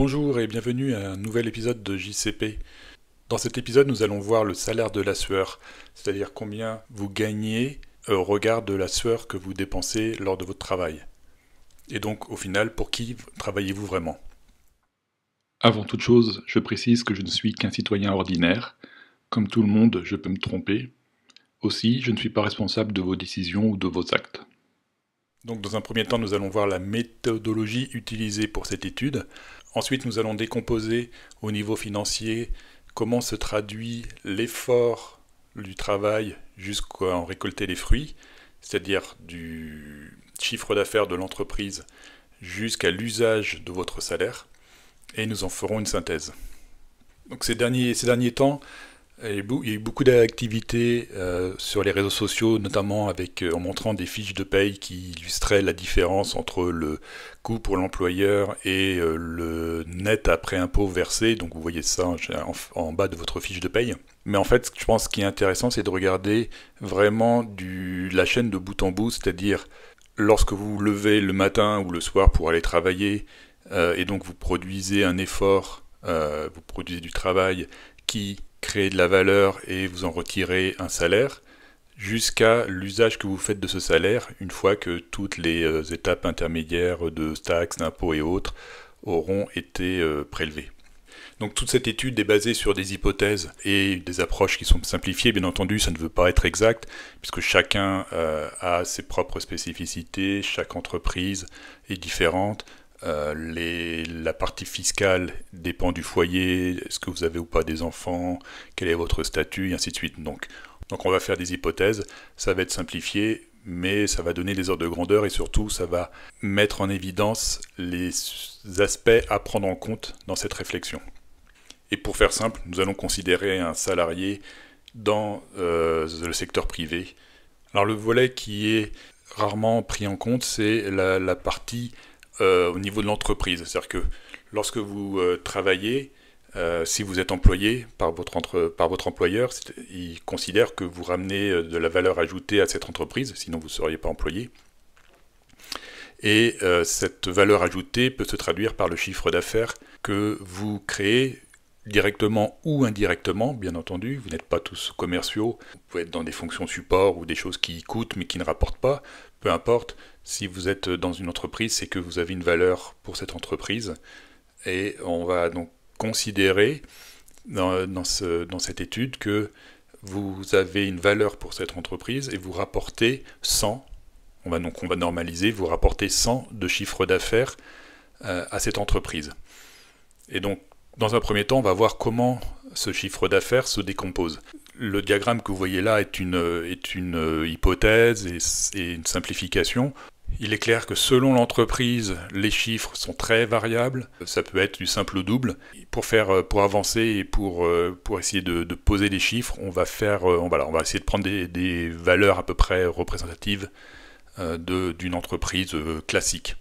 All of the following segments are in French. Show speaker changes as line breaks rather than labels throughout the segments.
Bonjour et bienvenue à un nouvel épisode de JCP. Dans cet épisode, nous allons voir le salaire de la sueur, c'est-à-dire combien vous gagnez au regard de la sueur que vous dépensez lors de votre travail. Et donc, au final, pour qui travaillez-vous vraiment?
Avant toute chose, je précise que je ne suis qu'un citoyen ordinaire. Comme tout le monde, je peux me tromper. Aussi, je ne suis pas responsable de vos décisions ou de vos actes.
Donc, dans un premier temps, nous allons voir la méthodologie utilisée pour cette étude. Ensuite, nous allons décomposer au niveau financier comment se traduit l'effort du travail jusqu'à en récolter les fruits, c'est-à-dire du chiffre d'affaires de l'entreprise jusqu'à l'usage de votre salaire, et nous en ferons une synthèse. Donc ces derniers temps, il y a eu beaucoup d'activités sur les réseaux sociaux, notamment en montrant des fiches de paye qui illustraient la différence entre le coût pour l'employeur et le net après impôt versé. Donc vous voyez ça en bas de votre fiche de paye. Mais en fait, je pense qu'il est intéressant, c'est de regarder vraiment la chaîne de bout en bout, c'est-à-dire lorsque vous vous levez le matin ou le soir pour aller travailler, et donc vous produisez un effort, vous produisez du travail qui crée de la valeur et vous en retirez un salaire, jusqu'à l'usage que vous faites de ce salaire une fois que toutes les étapes intermédiaires de taxes, d'impôts et autres auront été prélevées. Donc toute cette étude est basée sur des hypothèses et des approches qui sont simplifiées. Bien entendu, ça ne veut pas être exact, puisque chacun a ses propres spécificités, chaque entreprise est différente. La partie fiscale dépend du foyer, est-ce que vous avez ou pas des enfants, quel est votre statut, et ainsi de suite. Donc on va faire des hypothèses, ça va être simplifié, mais ça va donner des ordres de grandeur et surtout ça va mettre en évidence les aspects à prendre en compte dans cette réflexion. Et pour faire simple, nous allons considérer un salarié dans le secteur privé. Alors le volet qui est rarement pris en compte, c'est la partie au niveau de l'entreprise. C'est-à-dire que lorsque vous travaillez, si vous êtes employé par votre employeur, il considère que vous ramenez de la valeur ajoutée à cette entreprise, sinon vous ne seriez pas employé. Et cette valeur ajoutée peut se traduire par le chiffre d'affaires que vous créez directement ou indirectement, bien entendu. Vous n'êtes pas tous commerciaux, vous pouvez être dans des fonctions support ou des choses qui coûtent mais qui ne rapportent pas. Peu importe, si vous êtes dans une entreprise, c'est que vous avez une valeur pour cette entreprise. Et on va donc considérer dans cette étude que vous avez une valeur pour cette entreprise et vous rapportez 100, on va normaliser, vous rapportez 100 de chiffre d'affaires à cette entreprise. Et donc, dans un premier temps, on va voir comment ce chiffre d'affaires se décompose. Le diagramme que vous voyez là est une hypothèse et une simplification. Il est clair que selon l'entreprise, les chiffres sont très variables. Ça peut être du simple au double. Pour avancer et pour essayer de poser des chiffres, on va essayer de prendre des valeurs à peu près représentatives d'une entreprise classique.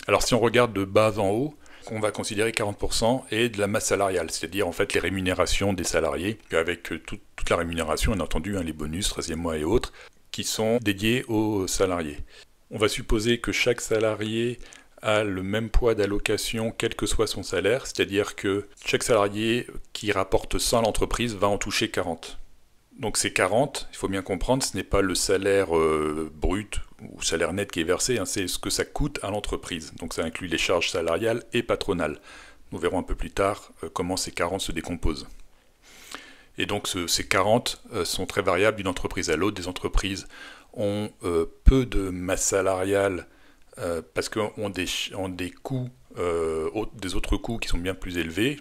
Alors si on regarde de bas en haut, on va considérer 40% et de la masse salariale, c'est-à-dire en fait les rémunérations des salariés, avec toute la rémunération, bien entendu, les bonus, 13e mois et autres, qui sont dédiés aux salariés. On va supposer que chaque salarié a le même poids d'allocation quel que soit son salaire, c'est-à-dire que chaque salarié qui rapporte 100 à l'entreprise va en toucher 40. Donc ces 40, il faut bien comprendre, ce n'est pas le salaire brut ou salaire net qui est versé, c'est ce que ça coûte à l'entreprise. Donc ça inclut les charges salariales et patronales. Nous verrons un peu plus tard comment ces 40 se décomposent. Et donc ces 40 sont très variables d'une entreprise à l'autre. Des entreprises ont peu de masse salariale parce qu'ont des coûts, des autres coûts qui sont bien plus élevés,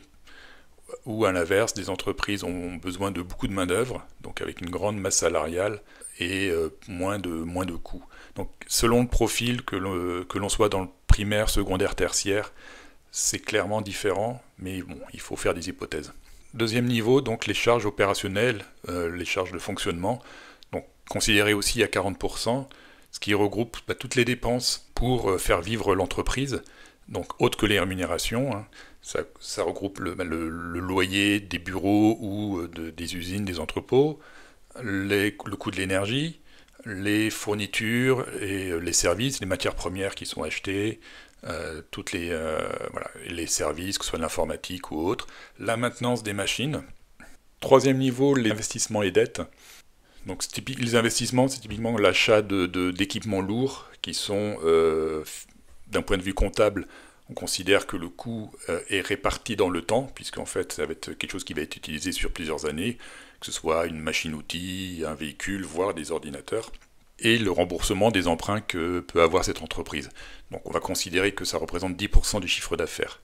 ou à l'inverse, des entreprises ont besoin de beaucoup de main-d'œuvre, donc avec une grande masse salariale et moins de coûts. Donc selon le profil que l'on soit dans le primaire, secondaire, tertiaire, c'est clairement différent, mais bon, il faut faire des hypothèses. Deuxième niveau, donc les charges opérationnelles, les charges de fonctionnement, donc considérées aussi à 40%, ce qui regroupe toutes les dépenses pour faire vivre l'entreprise, donc autres que les rémunérations. Ça regroupe le loyer des bureaux ou des usines, des entrepôts, le coût de l'énergie, les fournitures et les services, les matières premières qui sont achetées, toutes les services, que ce soit de l'informatique ou autre, la maintenance des machines. Troisième niveau, les investissements et dettes. Donc les investissements, c'est typiquement l'achat d'équipements lourds qui sont, d'un point de vue comptable, on considère que le coût est réparti dans le temps, puisqu'en fait ça va être quelque chose qui va être utilisé sur plusieurs années, que ce soit une machine-outil, un véhicule, voire des ordinateurs, et le remboursement des emprunts que peut avoir cette entreprise. Donc on va considérer que ça représente 10% du chiffre d'affaires.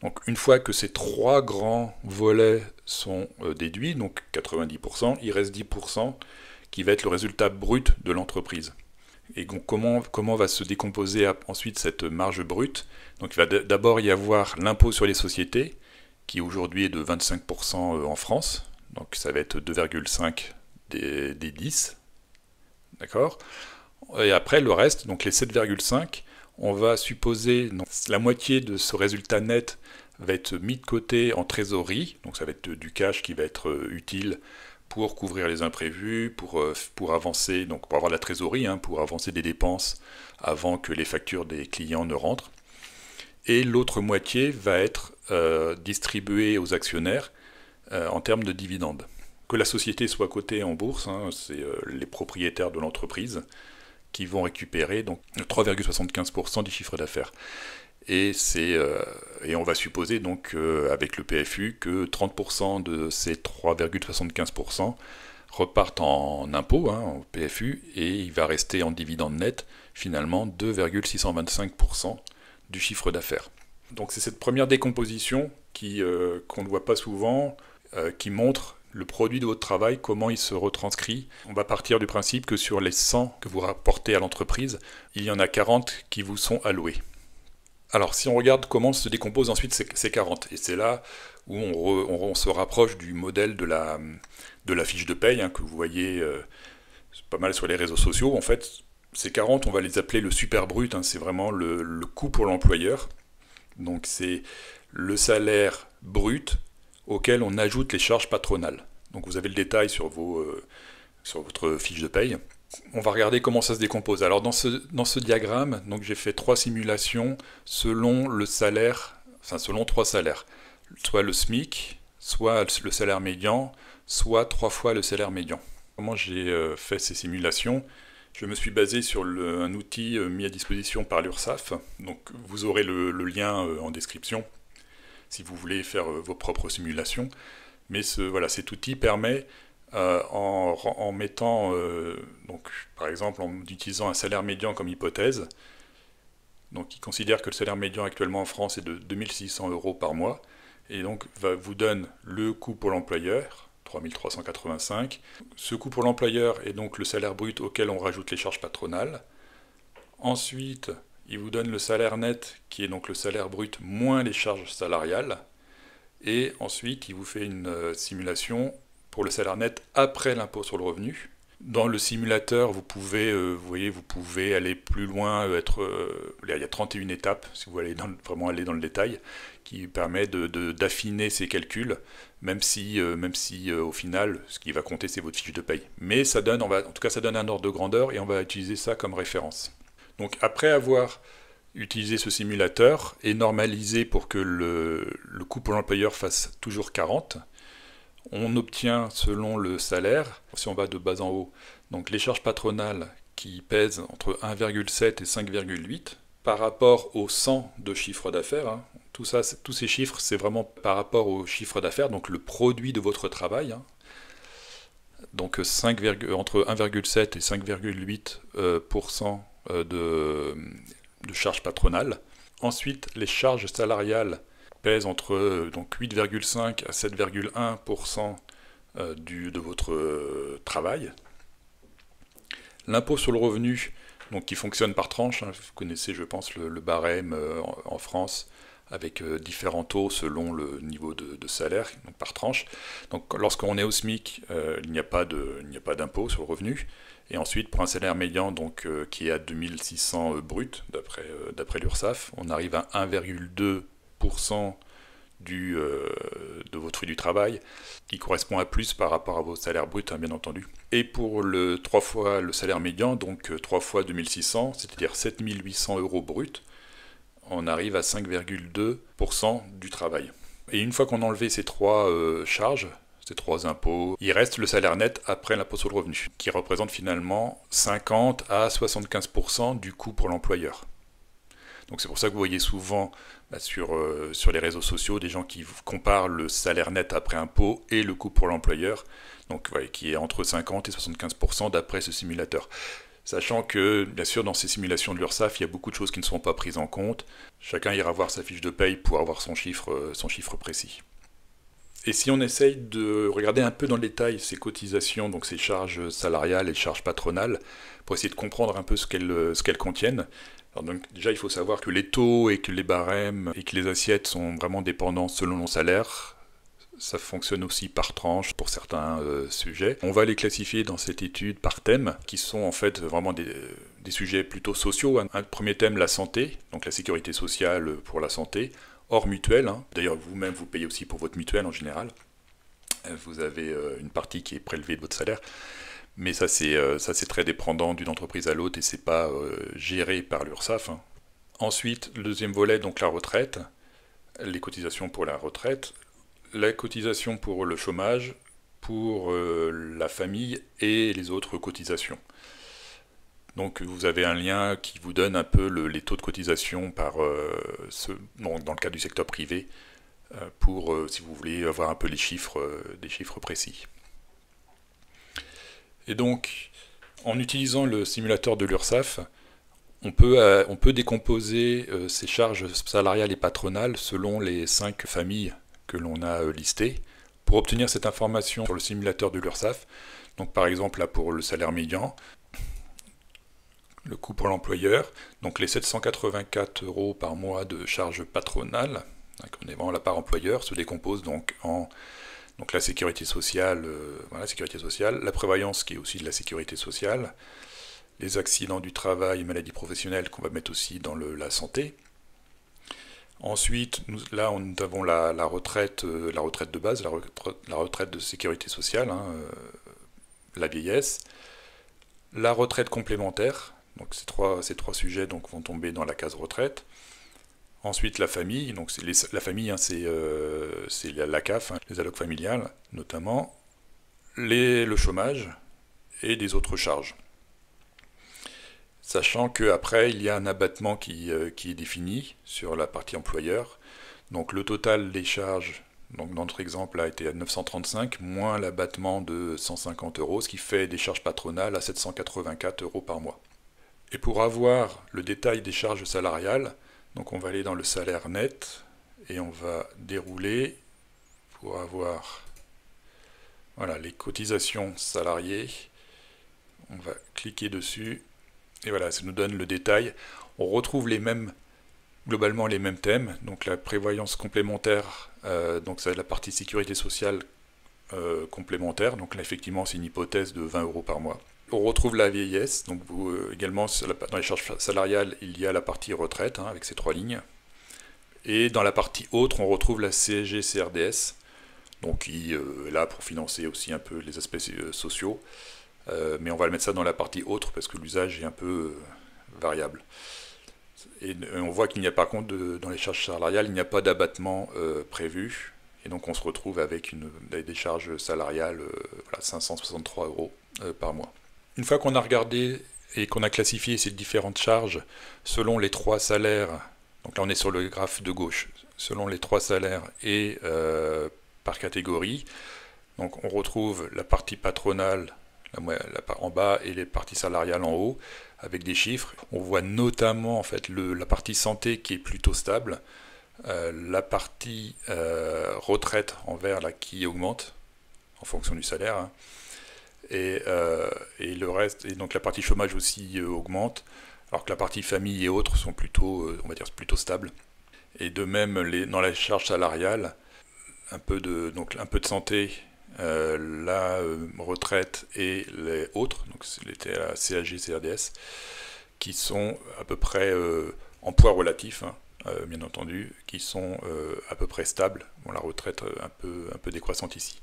Donc une fois que ces trois grands volets sont déduits, donc 90%, il reste 10% qui va être le résultat brut de l'entreprise. Et donc comment va se décomposer ensuite cette marge brute? Donc il va d'abord y avoir l'impôt sur les sociétés, qui aujourd'hui est de 25% en France, donc ça va être 2,5 des 10, d'accord? Et après le reste, donc les 7,5, on va supposer donc, la moitié de ce résultat net va être mis de côté en trésorerie, donc ça va être du cash qui va être utile pour couvrir les imprévus, pour avancer, donc pour avoir de la trésorerie, pour avancer des dépenses avant que les factures des clients ne rentrent. Et l'autre moitié va être distribuée aux actionnaires en termes de dividendes. Que la société soit cotée en bourse, c'est les propriétaires de l'entreprise qui vont récupérer donc 3,75% du chiffre d'affaires. Et on va supposer donc avec le PFU que 30% de ces 3,75% repartent en impôts, en PFU, et il va rester en dividende net finalement 2,625% du chiffre d'affaires. Donc c'est cette première décomposition qu'on ne voit pas souvent, qui montre le produit de votre travail, comment il se retranscrit. On va partir du principe que sur les 100 que vous rapportez à l'entreprise, il y en a 40 qui vous sont alloués. Alors si on regarde comment se décomposent ensuite ces 40, et c'est là où on se rapproche du modèle de la fiche de paye, que vous voyez pas mal sur les réseaux sociaux. En fait, ces 40, on va les appeler le super brut, c'est vraiment le coût pour l'employeur. Donc c'est le salaire brut auquel on ajoute les charges patronales. Donc vous avez le détail sur votre fiche de paye. On va regarder comment ça se décompose. Alors dans ce diagramme, donc j'ai fait 3 simulations selon le salaire, selon 3 salaires. Soit le SMIC, soit le salaire médian, soit 3 fois le salaire médian. Comment j'ai fait ces simulations? Je me suis basé sur un outil mis à disposition par l'URSSAF. Donc vous aurez le lien en description si vous voulez faire vos propres simulations. Mais cet outil permet, en mettant, donc, par exemple en utilisant un salaire médian comme hypothèse, donc il considère que le salaire médian actuellement en France est de 2600 € par mois, et donc vous donne le coût pour l'employeur, 3385. Ce coût pour l'employeur est donc le salaire brut auquel on rajoute les charges patronales. Ensuite, il vous donne le salaire net, qui est donc le salaire brut moins les charges salariales. Et ensuite, il vous fait une simulation pour le salaire net après l'impôt sur le revenu. Dans le simulateur, vous pouvez aller plus loin. Il y a 31 étapes, si vous voulez vraiment aller dans le détail, qui permet d'affiner ces calculs, même si au final, ce qui va compter, c'est votre fiche de paye. Mais ça donne un ordre de grandeur, et on va utiliser ça comme référence. Donc après avoir utilisé ce simulateur et normalisé pour que le coût pour l'employeur fasse toujours 40, on obtient selon le salaire, si on va de bas en haut, donc les charges patronales qui pèsent entre 1,7 et 5,8 par rapport au 100 de chiffre d'affaires. Tous ces chiffres, c'est vraiment par rapport au chiffre d'affaires, donc le produit de votre travail. Donc entre 1,7 et 5,8% de charges patronales. Ensuite, les charges salariales pèsent entre 8,5 à 7,1% de votre travail. L'impôt sur le revenu, donc qui fonctionne par tranche, vous connaissez, je pense, le barème en France, avec différents taux selon le niveau de salaire, donc par tranche. Donc lorsqu'on est au SMIC, il n'y a pas d'impôt sur le revenu. Et ensuite, pour un salaire médian qui est à 2600 brut, d'après l'URSSAF, on arrive à 1,2% de votre fruit du travail, qui correspond à plus par rapport à vos salaires bruts, bien entendu. Et pour 3 fois le salaire médian, donc 3 fois 2600, c'est-à-dire 7800 € brut, on arrive à 5,2% du travail. Et une fois qu'on a enlevé ces trois charges, ces trois impôts, il reste le salaire net après l'impôt sur le revenu, qui représente finalement 50 à 75% du coût pour l'employeur. Donc c'est pour ça que vous voyez souvent sur les réseaux sociaux des gens qui comparent le salaire net après impôt et le coût pour l'employeur, donc qui est entre 50 et 75% d'après ce simulateur. Sachant que, bien sûr, dans ces simulations de l'URSSAF, il y a beaucoup de choses qui ne sont pas prises en compte. Chacun ira voir sa fiche de paye pour avoir son chiffre précis. Et si on essaye de regarder un peu dans le détail ces cotisations, donc ces charges salariales et charges patronales, pour essayer de comprendre un peu ce qu'elles contiennent. Alors donc, déjà, il faut savoir que les taux et que les barèmes et que les assiettes sont vraiment dépendants selon le salaire. Ça fonctionne aussi par tranche pour certains sujets. On va les classifier dans cette étude par thème, qui sont en fait vraiment des sujets plutôt sociaux. Un premier thème, la santé, donc la sécurité sociale pour la santé, hors mutuelle. D'ailleurs, vous-même, vous payez aussi pour votre mutuelle en général. Vous avez une partie qui est prélevée de votre salaire. Mais ça, c'est très dépendant d'une entreprise à l'autre et c'est pas géré par l'URSSAF. Ensuite, le deuxième volet, donc la retraite, les cotisations pour la retraite, la cotisation pour le chômage, pour la famille et les autres cotisations. Donc vous avez un lien qui vous donne un peu les taux de cotisation dans le cas du secteur privé, pour si vous voulez avoir un peu des chiffres précis. Et donc, en utilisant le simulateur de l'URSSAF, on peut décomposer ces charges salariales et patronales selon les 5 familles que l'on a listées pour obtenir cette information sur le simulateur de l'URSSAF. Donc par exemple là pour le salaire médian, le coût pour l'employeur, donc les 784 € par mois de charges patronales, on est vraiment la part employeur, se décompose donc en la sécurité sociale, la prévoyance qui est aussi de la sécurité sociale, les accidents du travail et maladies professionnelles qu'on va mettre aussi dans la santé. Ensuite, nous avons la retraite de base, la retraite de sécurité sociale, la vieillesse, la retraite complémentaire, donc ces trois sujets donc, vont tomber dans la case retraite. Ensuite, la famille, donc la famille, c'est la CAF, les allocs familiales notamment, le chômage et des autres charges. Sachant qu'après, il y a un abattement qui est défini sur la partie employeur. Donc le total des charges, donc dans notre exemple, a été à 935, moins l'abattement de 150 €, ce qui fait des charges patronales à 784 € par mois. Et pour avoir le détail des charges salariales, donc on va aller dans le salaire net, et on va dérouler pour avoir les cotisations salariées. On va cliquer dessus. Et voilà, ça nous donne le détail. On retrouve globalement les mêmes thèmes. Donc la prévoyance complémentaire, donc c'est la partie sécurité sociale complémentaire. Donc là, effectivement, c'est une hypothèse de 20 € par mois. On retrouve la vieillesse. Donc également, dans les charges salariales, il y a la partie retraite, avec ces 3 lignes. Et dans la partie autre, on retrouve la CSG-CRDS, donc qui est là pour financer aussi un peu les aspects sociaux. Mais on va le mettre ça dans la partie autre parce que l'usage est un peu variable. Et on voit qu'il n'y a par contre, dans les charges salariales, il n'y a pas d'abattement prévu. Et donc on se retrouve avec des charges salariales 563 € par mois. Une fois qu'on a regardé et qu'on a classifié ces différentes charges selon les 3 salaires, donc là on est sur le graphe de gauche, selon les 3 salaires et par catégorie, donc on retrouve la partie patronale la part en bas et les parties salariales en haut, avec des chiffres. On voit notamment en fait la partie santé qui est plutôt stable, la partie retraite en vert là, qui augmente en fonction du salaire, et le reste, et donc la partie chômage aussi augmente, alors que la partie famille et autres sont plutôt, on va dire, plutôt stables. Et de même, dans la charge salariale, un peu de santé, la retraite et les autres, donc c'était la CSG, CRDS, qui sont à peu près en poids relatif, bien entendu, qui sont à peu près stables. Bon, la retraite un peu décroissante ici.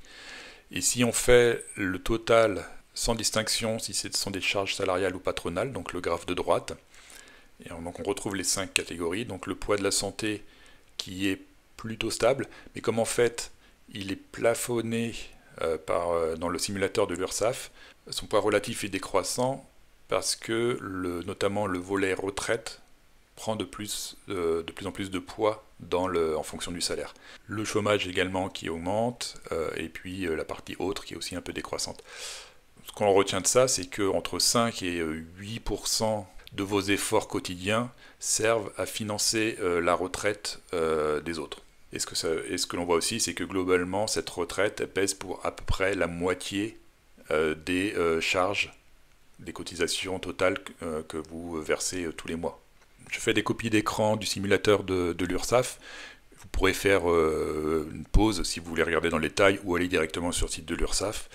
Et si on fait le total sans distinction, si ce sont des charges salariales ou patronales, donc le graphe de droite, Et donc on retrouve les 5 catégories. Donc le poids de la santé qui est plutôt stable, mais comme en fait il est plafonné dans le simulateur de l'URSSAF, son poids relatif est décroissant parce que notamment le volet retraite prend de plus en plus de poids en fonction du salaire. Le chômage également qui augmente, et puis la partie autre qui est aussi un peu décroissante. Ce qu'on retient de ça, c'est qu'entre 5 et 8% de vos efforts quotidiens servent à financer la retraite des autres. Et ce que l'on voit aussi, c'est que globalement, cette retraite elle pèse pour à peu près la moitié des charges, des cotisations totales que vous versez tous les mois. Je fais des copies d'écran du simulateur de l'URSSAF. Vous pourrez faire une pause si vous voulez regarder dans le détail ou aller directement sur le site de l'URSSAF.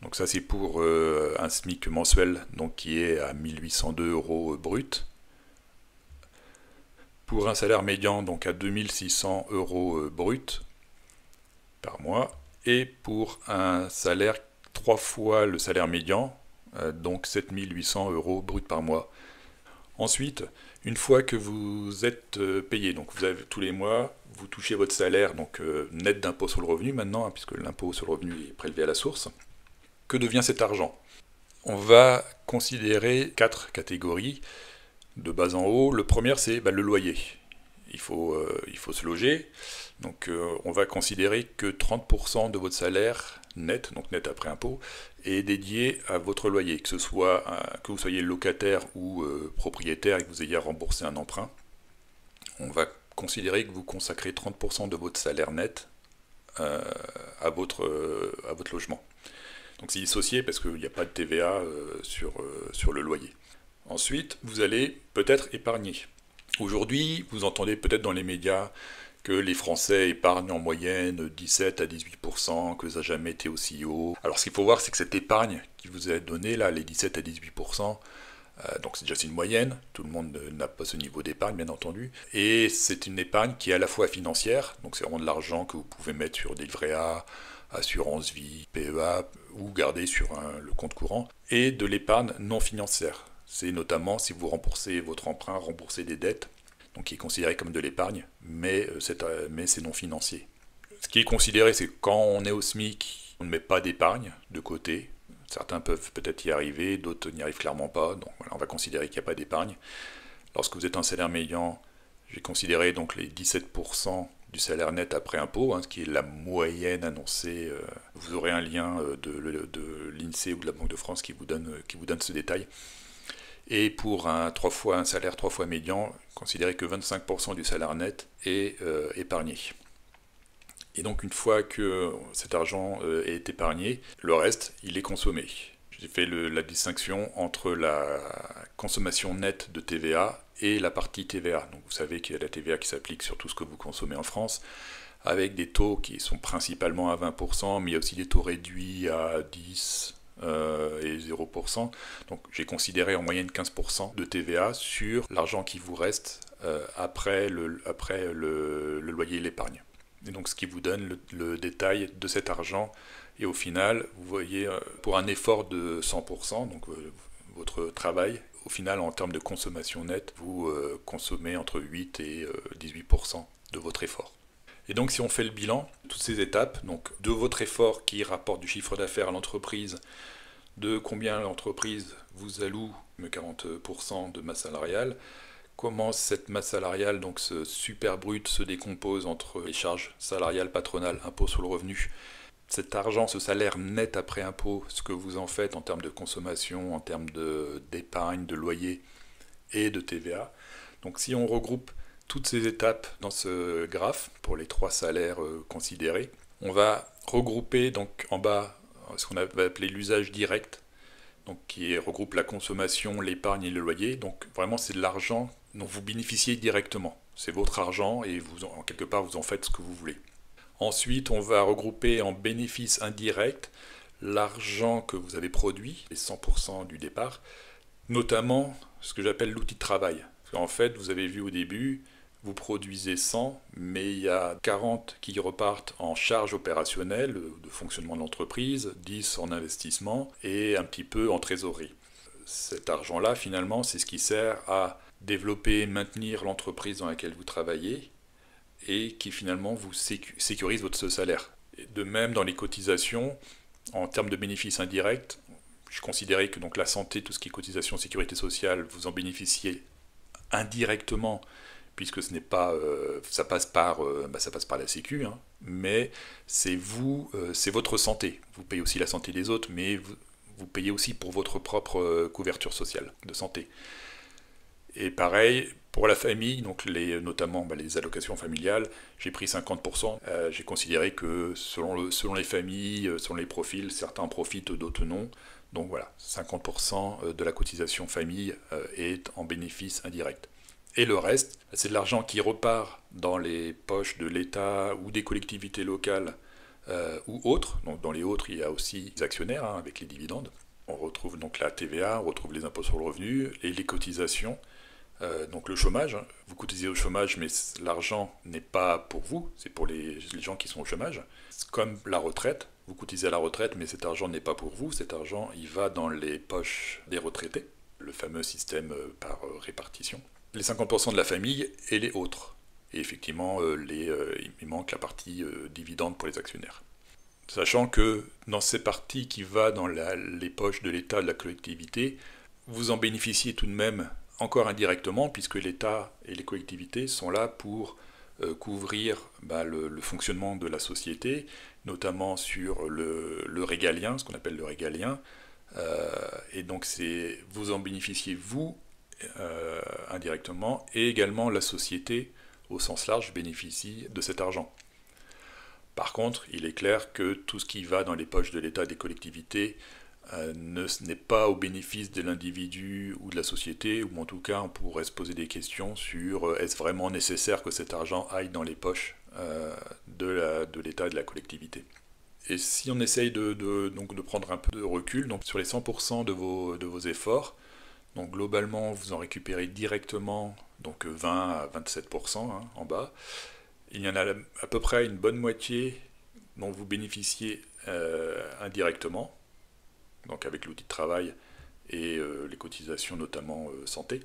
Donc ça c'est pour un SMIC mensuel donc, qui est à 1802 € brut. Pour un salaire médian donc à 2600 € brut par mois. Et pour un salaire 3 fois le salaire médian, donc 7800 € brut par mois. Ensuite, une fois que vous êtes payé, donc vous avez tous les mois, vous touchez votre salaire donc net d'impôt sur le revenu maintenant, puisque l'impôt sur le revenu est prélevé à la source. Que devient cet argent? On va considérer 4 catégories de bas en haut. Le premier, c'est le loyer. Il faut se loger. Donc on va considérer que 30% de votre salaire net, donc net après impôt, est dédié à votre loyer, que vous soyez locataire ou propriétaire et que vous ayez à rembourser un emprunt. On va considérer que vous consacrez 30% de votre salaire net à votre logement. Donc c'est dissocié parce qu'il n'y a pas de TVA sur le loyer. Ensuite, vous allez peut-être épargner. Aujourd'hui, vous entendez peut-être dans les médias que les Français épargnent en moyenne 17 à 18%, que ça n'a jamais été aussi haut. Alors ce qu'il faut voir, c'est que cette épargne qui vous est donnée, là, les 17 à 18%, donc c'est déjà une moyenne, tout le monde n'a pas ce niveau d'épargne bien entendu, et c'est une épargne qui est à la fois financière, donc c'est vraiment de l'argent que vous pouvez mettre sur des livrets A, assurance vie, PEA, ou garder sur le compte courant, et de l'épargne non financière. C'est notamment si vous remboursez votre emprunt, rembourser des dettes, donc qui est considéré comme de l'épargne, mais c'est non financier. Ce qui est considéré, c'est que quand on est au SMIC, on ne met pas d'épargne de côté. Certains peuvent peut-être y arriver, d'autres n'y arrivent clairement pas, donc voilà, on va considérer qu'il n'y a pas d'épargne. Lorsque vous êtes un salaire médian, j'ai considéré donc les 17% du salaire net après impôt, ce qui est la moyenne annoncée. Vous aurez un lien de l'INSEE ou de la Banque de France qui vous donne ce détail. Et pour un salaire 3 fois médian, considérez que 25% du salaire net est épargné. Et donc une fois que cet argent est épargné, le reste, il est consommé. J'ai fait la distinction entre la consommation nette de TVA et la partie TVA. Donc vous savez qu'il y a la TVA qui s'applique sur tout ce que vous consommez en France, avec des taux qui sont principalement à 20%, mais il y a aussi des taux réduits à 10%. Et 0%. Donc j'ai considéré en moyenne 15% de TVA sur l'argent qui vous reste après le loyer et l'épargne. Et donc ce qui vous donne le détail de cet argent. Et au final, vous voyez, pour un effort de 100%, donc votre travail, au final en termes de consommation nette, vous consommez entre 8 et 18% de votre effort. Et donc si on fait le bilan, toutes ces étapes, donc de votre effort qui rapporte du chiffre d'affaires à l'entreprise, de combien l'entreprise vous alloue 40% de masse salariale, comment cette masse salariale, donc ce super brut, se décompose entre les charges salariales, patronales, impôts sur le revenu, cet argent, ce salaire net après impôt, ce que vous en faites en termes de consommation, en termes d'épargne, de loyer et de TVA. Donc si on regroupe toutes ces étapes dans ce graphe, pour les 3 salaires considérés, on va regrouper donc en bas ce qu'on va appeler l'usage direct, donc qui regroupe la consommation, l'épargne et le loyer. Donc vraiment c'est de l'argent dont vous bénéficiez directement. C'est votre argent et quelque part vous en faites ce que vous voulez. Ensuite on va regrouper en bénéfice indirect l'argent que vous avez produit, les 100% du départ, notamment ce que j'appelle l'outil de travail. Parce qu'en fait vous avez vu au début, vous produisez 100, mais il y a 40 qui repartent en charge opérationnelle de fonctionnement de l'entreprise, 10 en investissement et un petit peu en trésorerie. Cet argent-là, finalement, c'est ce qui sert à développer, maintenir l'entreprise dans laquelle vous travaillez et qui finalement vous sécurise votre salaire. Et de même, dans les cotisations, en termes de bénéfices indirects, je considérais que donc la santé, tout ce qui est cotisation, sécurité sociale, vous en bénéficiez indirectement, puisque ce n'est pas, ça passe par la Sécu, hein, mais c'est vous, c'est votre santé. Vous payez aussi la santé des autres, mais vous payez aussi pour votre propre couverture sociale de santé. Et pareil, pour la famille, donc notamment les allocations familiales, j'ai pris 50%. J'ai considéré que selon les familles, selon les profils, certains en profitent, d'autres non. Donc voilà, 50% de la cotisation famille est en bénéfice indirect. Et le reste, c'est de l'argent qui repart dans les poches de l'État ou des collectivités locales ou autres. Donc dans les autres, il y a aussi les actionnaires hein, avec les dividendes. On retrouve donc la TVA, on retrouve les impôts sur le revenu et les cotisations. Donc le chômage, hein. Vous cotisez au chômage, mais l'argent n'est pas pour vous, c'est pour les gens qui sont au chômage. C'est comme la retraite, vous cotisez à la retraite, mais cet argent n'est pas pour vous, cet argent il va dans les poches des retraités, le fameux système par répartition. Les 50% de la famille et les autres. Et effectivement, il manque la partie dividende pour les actionnaires. Sachant que dans ces parties qui va dans les poches de l'État, de la collectivité, vous en bénéficiez tout de même encore indirectement, puisque l'État et les collectivités sont là pour couvrir le fonctionnement de la société, notamment sur le régalien, ce qu'on appelle le régalien. Et donc vous en bénéficiez vous indirectement, et également la société au sens large bénéficie de cet argent. Par contre, il est clair que tout ce qui va dans les poches de l'État et des collectivités n'est pas au bénéfice de l'individu ou de la société, ou en tout cas on pourrait se poser des questions sur est-ce vraiment nécessaire que cet argent aille dans les poches de l'État et de la collectivité. Et si on essaye donc de prendre un peu de recul, donc sur les 100% de vos efforts, donc globalement vous en récupérez directement donc 20 à 27% hein, en bas. Il y en a à peu près une bonne moitié dont vous bénéficiez indirectement, donc avec l'outil de travail et les cotisations notamment santé,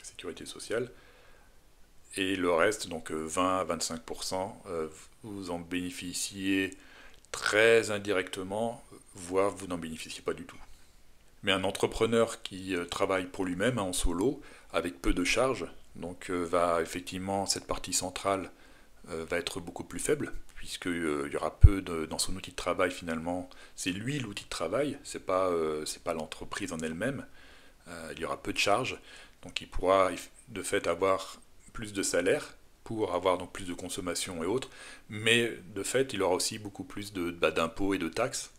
sécurité sociale. Et le reste, donc 20 à 25%, vous en bénéficiez très indirectement, voire vous n'en bénéficiez pas du tout. Mais un entrepreneur qui travaille pour lui-même en solo, avec peu de charges, donc va effectivement, cette partie centrale va être beaucoup plus faible, puisqu'il y aura peu dans son outil de travail finalement, c'est lui l'outil de travail, c'est pas l'entreprise en elle-même, il y aura peu de charges, donc il pourra de fait avoir plus de salaire pour avoir donc plus de consommation et autres, mais de fait il aura aussi beaucoup plus d'impôts et de taxes.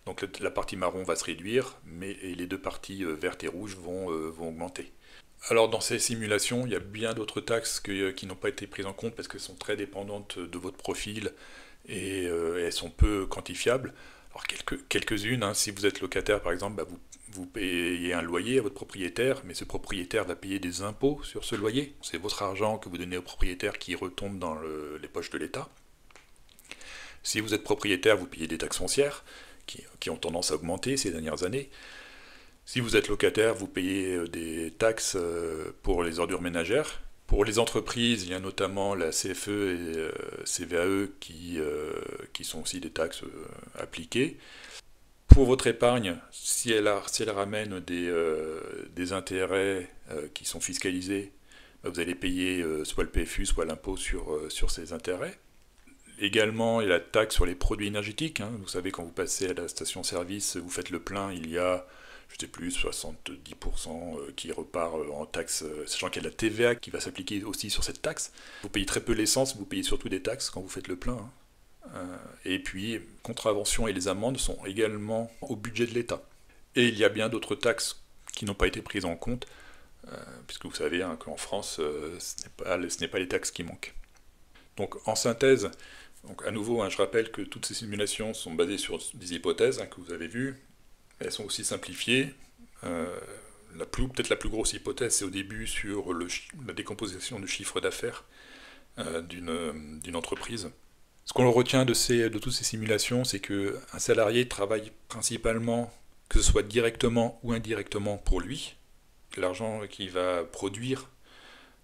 Donc la partie marron va se réduire, et les deux parties vertes et rouges vont augmenter. Alors dans ces simulations, il y a bien d'autres taxes qui n'ont pas été prises en compte parce qu'elles sont très dépendantes de votre profil et elles sont peu quantifiables. Alors quelques-unes, hein, si vous êtes locataire par exemple, vous payez un loyer à votre propriétaire, mais ce propriétaire va payer des impôts sur ce loyer. C'est votre argent que vous donnez au propriétaire qui retombe dans les poches de l'État. Si vous êtes propriétaire, vous payez des taxes foncières qui ont tendance à augmenter ces dernières années. Si vous êtes locataire, vous payez des taxes pour les ordures ménagères. Pour les entreprises, il y a notamment la CFE et CVAE qui sont aussi des taxes appliquées. Pour votre épargne, si elle ramène des intérêts qui sont fiscalisés, vous allez payer soit le PFU, soit l'impôt sur ces intérêts. Également, il y a la taxe sur les produits énergétiques. Hein. Vous savez, quand vous passez à la station-service, vous faites le plein, il y a, je ne sais plus, 70% qui repart en taxe, sachant qu'il y a la TVA qui va s'appliquer aussi sur cette taxe. Vous payez très peu l'essence, vous payez surtout des taxes quand vous faites le plein. Hein. Et puis, contraventions et les amendes sont également au budget de l'État. Et il y a bien d'autres taxes qui n'ont pas été prises en compte, puisque vous savez hein, qu'en France, ce n'est pas les taxes qui manquent. Donc, en synthèse, donc, à nouveau, hein, je rappelle que toutes ces simulations sont basées sur des hypothèses hein, que vous avez vues. Elles sont aussi simplifiées. Peut-être la plus grosse hypothèse, c'est au début sur la décomposition du chiffre d'affaires d'une entreprise. Ce qu'on retient de toutes ces simulations, c'est qu'un salarié travaille principalement, que ce soit directement ou indirectement pour lui, L'argent qu'il va produire,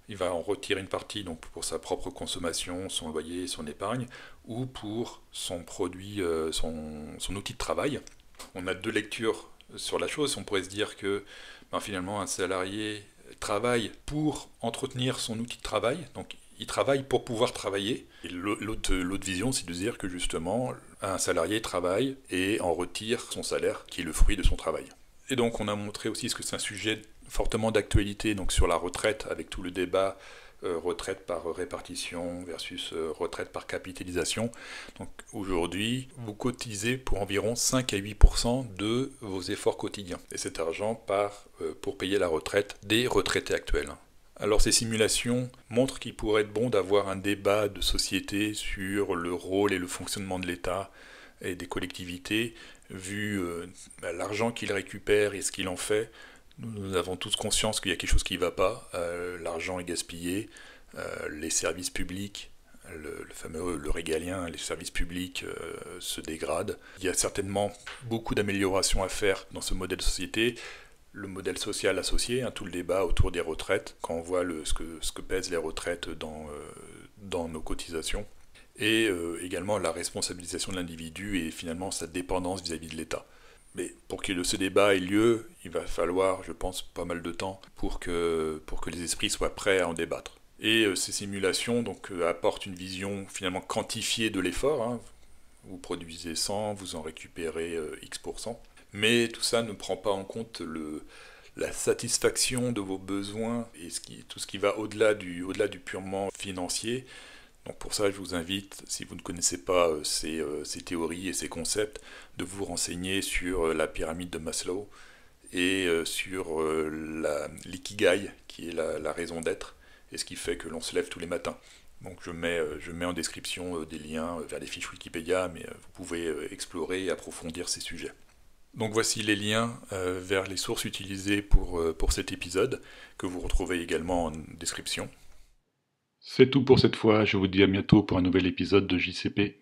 il va en retirer une partie donc pour sa propre consommation, son loyer, son épargne, ou pour son produit, son outil de travail. On a deux lectures sur la chose. On pourrait se dire que finalement un salarié travaille pour entretenir son outil de travail, donc il travaille pour pouvoir travailler. Et l'autre vision, c'est de dire que justement un salarié travaille et en retire son salaire, qui est le fruit de son travail. Et donc on a montré aussi ce que c'est un sujet fortement d'actualité donc sur la retraite, avec tout le débat retraite par répartition versus retraite par capitalisation. Donc aujourd'hui, vous cotisez pour environ 5 à 8% de vos efforts quotidiens. Et cet argent part pour payer la retraite des retraités actuels. Alors ces simulations montrent qu'il pourrait être bon d'avoir un débat de société sur le rôle et le fonctionnement de l'État et des collectivités, vu l'argent qu'ils récupèrent et ce qu'il en fait. Nous avons tous conscience qu'il y a quelque chose qui ne va pas. L'argent est gaspillé, les services publics, le régalien, les services publics se dégradent. Il y a certainement beaucoup d'améliorations à faire dans ce modèle de société. Le modèle social associé, tout le débat autour des retraites, quand on voit ce que pèsent les retraites dans nos cotisations, et également la responsabilisation de l'individu et finalement sa dépendance vis-à-vis de l'État. Mais pour que ce débat ait lieu, il va falloir, je pense, pas mal de temps pour que les esprits soient prêts à en débattre. Et ces simulations apportent une vision finalement quantifiée de l'effort. Vous produisez 100, vous en récupérez X%. Mais tout ça ne prend pas en compte la satisfaction de vos besoins et tout ce qui va au-delà du purement financier. Donc pour ça, je vous invite, si vous ne connaissez pas ces théories et ces concepts, de vous renseigner sur la pyramide de Maslow et sur l'ikigai, qui est la raison d'être, et ce qui fait que l'on se lève tous les matins. Donc je mets en description des liens vers des fiches Wikipédia, mais vous pouvez explorer et approfondir ces sujets. Donc voici les liens vers les sources utilisées pour cet épisode, que vous retrouvez également en description.
C'est tout pour cette fois, je vous dis à bientôt pour un nouvel épisode de JCP.